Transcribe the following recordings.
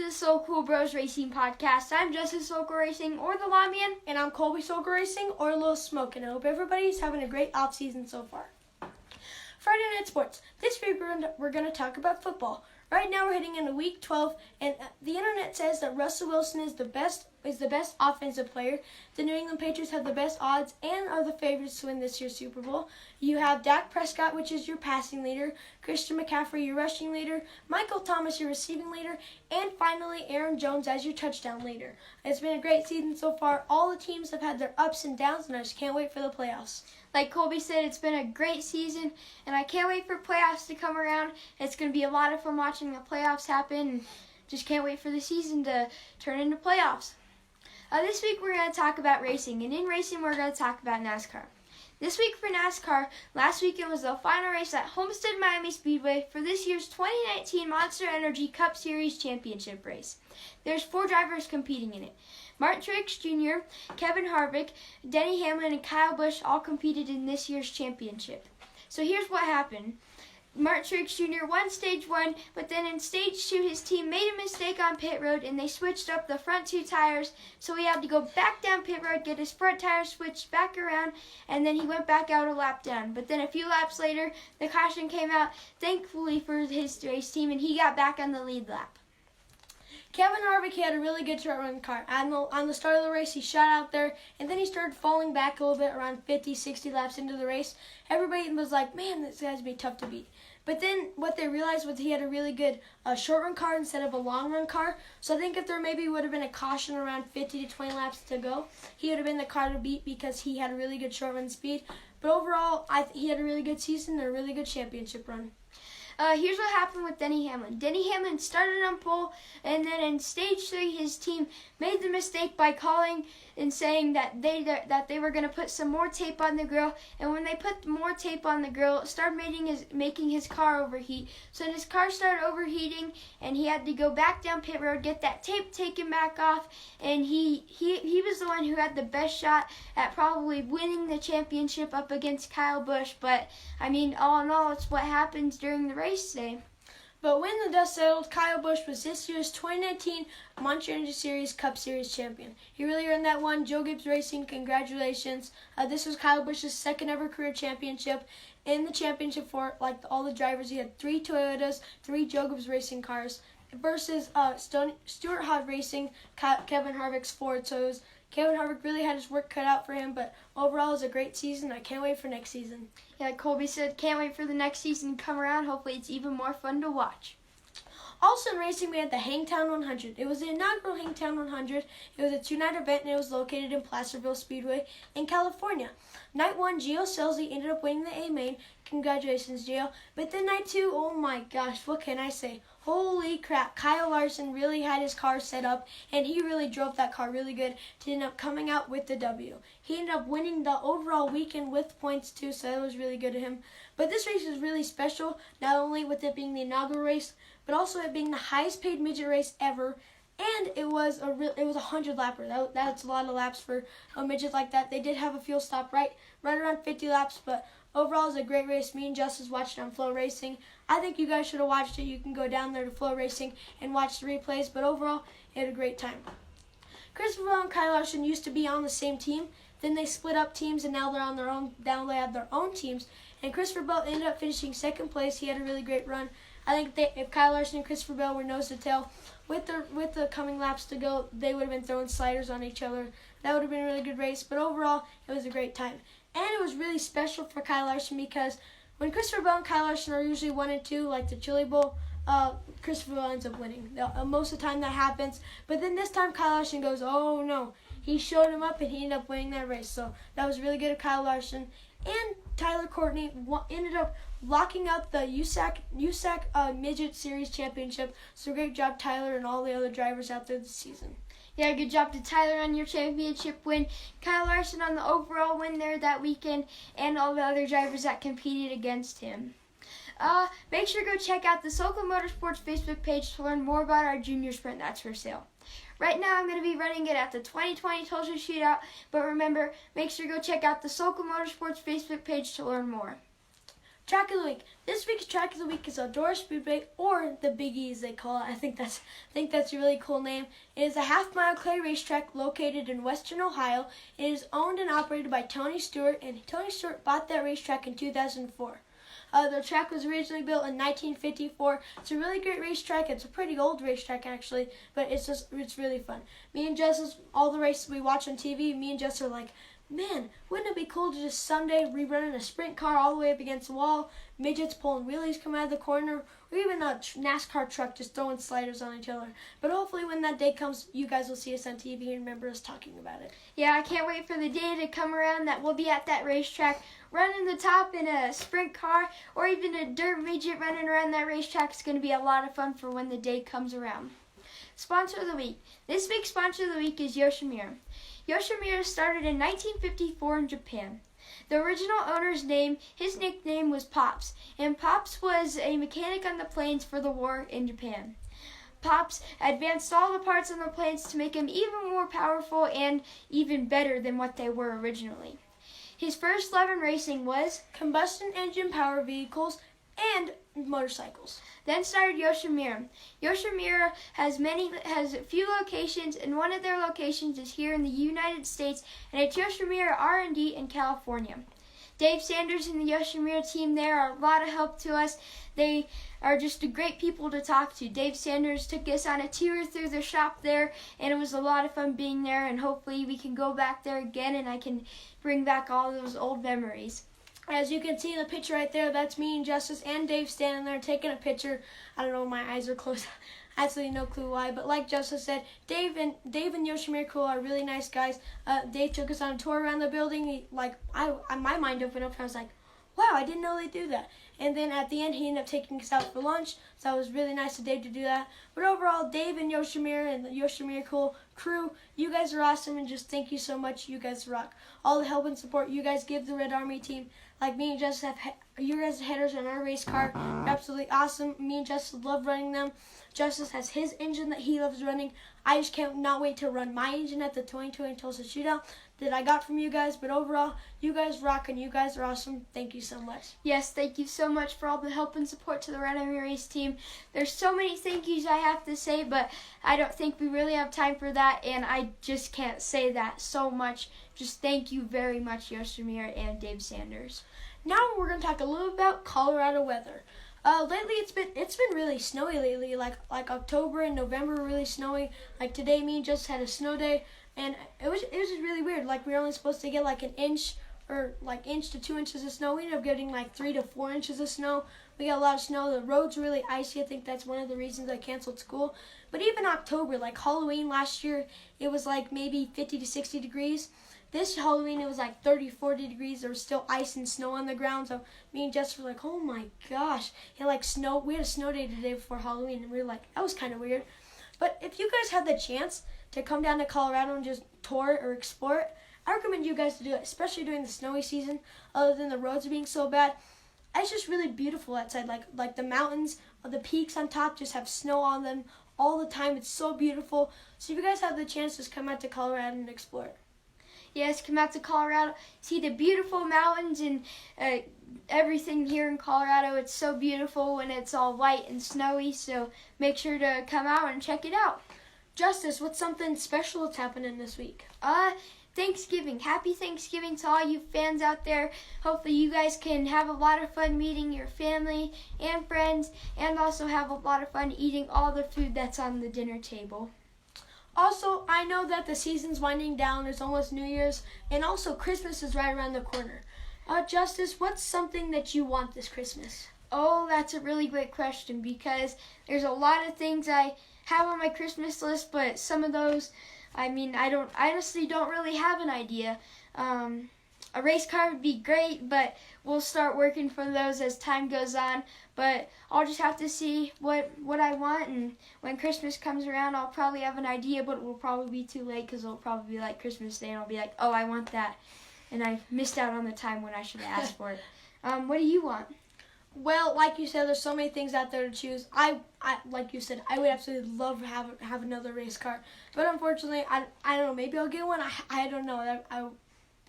to the Sokol Bros Racing Podcast. I'm Justin Sokol Racing, or the Lawman. And I'm Colby Sokol Racing, or Little Smoke. And I hope everybody's having a great off-season so far. Friday Night Sports. This week we're going to talk about football. Right now we're heading into Week 12, and the internet says that Russell Wilson is the best offensive player. The New England Patriots have the best odds and are the favorites to win this year's Super Bowl. You have Dak Prescott, which is your passing leader, Christian McCaffrey, your rushing leader, Michael Thomas, your receiving leader, and finally Aaron Jones as your touchdown leader. It's been a great season so far. All the teams have had their ups and downs, and I just can't wait for the playoffs. Like Colby said, it's been a great season, and I can't wait for playoffs to come around. It's going to be a lot of fun watching the playoffs happen, and just can't wait for the season to turn into playoffs. This week we're going to talk about racing, and in racing we're going to talk about NASCAR. This week for NASCAR, last weekend was the final race at Homestead Miami Speedway for this year's 2019 Monster Energy Cup Series Championship race. There's 4 drivers competing in it. Martin Truex Jr., Kevin Harvick, Denny Hamlin, and Kyle Busch all competed in this year's championship. So here's what happened. Martin Truex Jr. won Stage 1, but then in Stage 2 his team made a mistake on pit road and they switched up the front 2 tires, so he had to go back down pit road, get his front tire switched back around, and then he went back out a lap down. But then a few laps later, the caution came out, thankfully for his race team, and he got back on the lead lap. Kevin Harvick had a really good short run car. On the start of the race, he shot out there, and then he started falling back a little bit around 50, 60 laps into the race. Everybody was like, man, this guy's going to be tough to beat. But then what they realized was he had a really good short run car instead of a long run car. So I think if there maybe would have been a caution around 50 to 20 laps to go, he would have been the car to beat because he had a really good short run speed. But overall, he had a really good season and a really good championship run. Here's what happened with Denny Hamlin. Denny Hamlin started on pole, and then in Stage 3, his team made the mistake by calling and saying that they were going to put some more tape on the grill. And when they put more tape on the grill, it started making his car overheat. So then his car started overheating, and he had to go back down pit road, get that tape taken back off. And he was the one who had the best shot at probably winning the championship up against Kyle Busch. But I mean, all in all, it's what happens during the race day. But when the dust settled, Kyle Busch was this year's 2019 Monster Energy Series Cup Series champion. He really earned that one. Joe Gibbs Racing, congratulations. This was Kyle Busch's second ever career championship. In the championship for all the drivers, he had 3 Toyotas, 3 Joe Gibbs Racing cars versus Stuart Hawes Racing, Kevin Harvick's Ford. So Kevin Harvick really had his work cut out for him, but overall it was a great season. I can't wait for next season. Yeah, Colby said can't wait for the next season to come around. Hopefully it's even more fun to watch. Also in racing, we had the Hangtown 100. It was the inaugural Hangtown 100. It was a 2-night event, and it was located in Placerville Speedway in California. Night 1, Gio Scelzi ended up winning the A-Main. Congratulations, Gio. But then night 2, oh my gosh, what can I say? Holy crap, Kyle Larson really had his car set up, and he really drove that car really good to end up coming out with the W. He ended up winning the overall weekend with points too, so that was really good of him. But this race was really special, not only with it being the inaugural race, but also it being the highest paid midget race ever. And it was a 100 lapper. That's a lot of laps for a midget like that. They did have a fuel stop right around 50 laps, but overall it was a great race. Me and Justice watched it on Flow Racing. I think you guys should have watched it. You can go down there to Flow Racing and watch the replays, but overall it had a great time. Christopher Bell and Kyle Larson used to be on the same team. Then they split up teams, and now they're on their own. Now they have their own teams. And Christopher Bell ended up finishing second place. He had a really great run. I think if Kyle Larson and Christopher Bell were nose to tail, with the coming laps to go, they would have been throwing sliders on each other. That would have been a really good race. But overall, it was a great time. And it was really special for Kyle Larson because when Christopher Bell and Kyle Larson are usually 1 and 2, like the Chili Bowl, Christopher Bell ends up winning. Most of the time that happens. But then this time Kyle Larson goes, oh no. He showed him up and he ended up winning that race. So that was really good of Kyle Larson. And Tyler Courtney ended up locking up the USAC Midget Series Championship. So great job, Tyler, and all the other drivers out there this season. Yeah, good job to Tyler on your championship win, Kyle Larson on the overall win there that weekend, and all the other drivers that competed against him. Make sure to go check out the Sokol Motorsports Facebook page to learn more about our junior sprint that's for sale. Right now, I'm going to be running it at the 2020 Tulsa Shootout, but remember, make sure to go check out the Sokol Motorsports Facebook page to learn more. Track of the week. This week's track of the week is Eldora Speedway, or the Big E as they call it. I think that's a really cool name. It is a half-mile clay racetrack located in Western Ohio. It is owned and operated by Tony Stewart, and Tony Stewart bought that racetrack in 2004. The track was originally built in 1954. It's a really great racetrack. It's a pretty old racetrack actually, but it's really fun. Me and Jess, all the races we watch on TV, me and Jess are like, man, wouldn't it be cool to just someday rerun in a sprint car all the way up against the wall, midgets pulling wheelies coming out of the corner, or even a NASCAR truck just throwing sliders on each other. But hopefully when that day comes, you guys will see us on TV and remember us talking about it. Yeah, I can't wait for the day to come around that we'll be at that racetrack running the top in a sprint car or even a dirt midget running around that racetrack. It's going to be a lot of fun for when the day comes around. Sponsor of the week. This week's sponsor of the week is Yoshimura. Yoshimura started in 1954 in Japan. The original owner's name, his nickname was Pops, and Pops was a mechanic on the planes for the war in Japan. Pops advanced all the parts on the planes to make them even more powerful and even better than what they were originally. His first love in racing was combustion engine power vehicles and motorcycles. Then started Yoshimura. Yoshimura has a few locations, and one of their locations is here in the United States, and it's Yoshimura R&D in California. Dave Sanders and the Yoshimura team there are a lot of help to us. They are just great people to talk to. Dave Sanders took us on a tour through the shop there, and it was a lot of fun being there, and hopefully we can go back there again and I can bring back all those old memories. As you can see in the picture right there, that's me and Justice and Dave standing there taking a picture. I don't know, my eyes are closed. Absolutely no clue why. But like Justice said, Dave and Yoshimura are really nice guys. Dave took us on a tour around the building. My mind opened up and I was like, wow, I didn't know they do that. And then at the end, he ended up taking us out for lunch. So it was really nice of Dave to do that. But overall, Dave and Yoshimura and the Yoshimura crew, you guys are awesome, and just thank you so much. You guys rock. All the help and support you guys give the Red Army team. Like me and Jess you guys headers on our race car. You're absolutely awesome. Me and Jess love running them. Justice has his engine that he loves running. I just cannot wait to run my engine at the 2020 Tulsa Shootout that I got from you guys. But overall, you guys rock and you guys are awesome. Thank you so much. Yes, thank you so much for all the help and support to the Red Army Race team. There's so many thank yous I have to say, but I don't think we really have time for that, and I just can't say that so much. Just thank you very much, Yoshimura and Dave Sanders. Now we're going to talk a little about Colorado weather. Lately it's been really snowy lately. Like October and November were really snowy. Like today, me and just had a snow day, and it was just really weird. Like we were only supposed to get like an inch or like inch to 2 inches of snow. We ended up getting like 3 to 4 inches of snow. We got a lot of snow. The roads were really icy. I think that's one of the reasons I canceled school. But even October, like Halloween last year, it was like maybe 50 to 60 degrees. This Halloween, it was like 30, 40 degrees. There was still ice and snow on the ground. So me and Jess were like, oh my gosh. It like snow. We had a snow day the day before Halloween, and we were like, that was kind of weird. But if you guys had the chance to come down to Colorado and just tour it or explore it, I recommend you guys to do it, especially during the snowy season, other than the roads being so bad. It's just really beautiful outside. Like the mountains, the peaks on top just have snow on them all the time. It's so beautiful. So if you guys have the chance, just come out to Colorado and explore it. Yes, come out to Colorado, see the beautiful mountains and everything here in Colorado. It's so beautiful when it's all white and snowy, so make sure to come out and check it out. Justice, what's something special that's happening this week? Thanksgiving. Happy Thanksgiving to all you fans out there. Hopefully you guys can have a lot of fun meeting your family and friends, and also have a lot of fun eating all the food that's on the dinner table. Also, I know that the season's winding down. It's almost New Year's, and also Christmas is right around the corner. Justice, what's something that you want this Christmas? Oh, that's a really great question, because there's a lot of things I have on my Christmas list, but some of those, I honestly don't really have an idea. A race car would be great, but we'll start working for those as time goes on. But I'll just have to see what I want, and when Christmas comes around, I'll probably have an idea, but it will probably be too late because it'll probably be like Christmas Day, and I'll be like, oh, I want that, and I missed out on the time when I should have asked for it. What do you want? Well, like you said, there's so many things out there to choose. I like you said, I would absolutely love to have another race car, but unfortunately, I don't know. Maybe I'll get one. I don't know.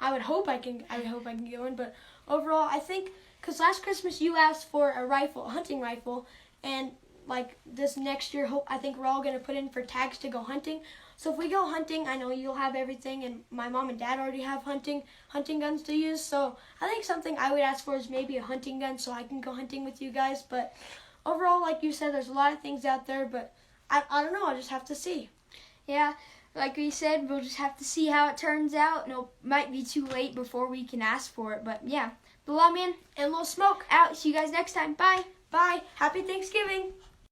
I would hope I can get one, but overall, I think Because last Christmas you asked for a rifle, a hunting rifle, and like this next year, I think we're all going to put in for tags to go hunting. So if we go hunting, I know you'll have everything, and my mom and dad already have hunting guns to use. So I think something I would ask for is maybe a hunting gun so I can go hunting with you guys. But overall, like you said, there's a lot of things out there, but I don't know. I'll just have to see. Yeah, like we said, we'll just have to see how it turns out. And it might be too late before we can ask for it. But yeah, the Lawman And Little Smoke. out. See you guys next time. Bye. Bye. Happy Thanksgiving.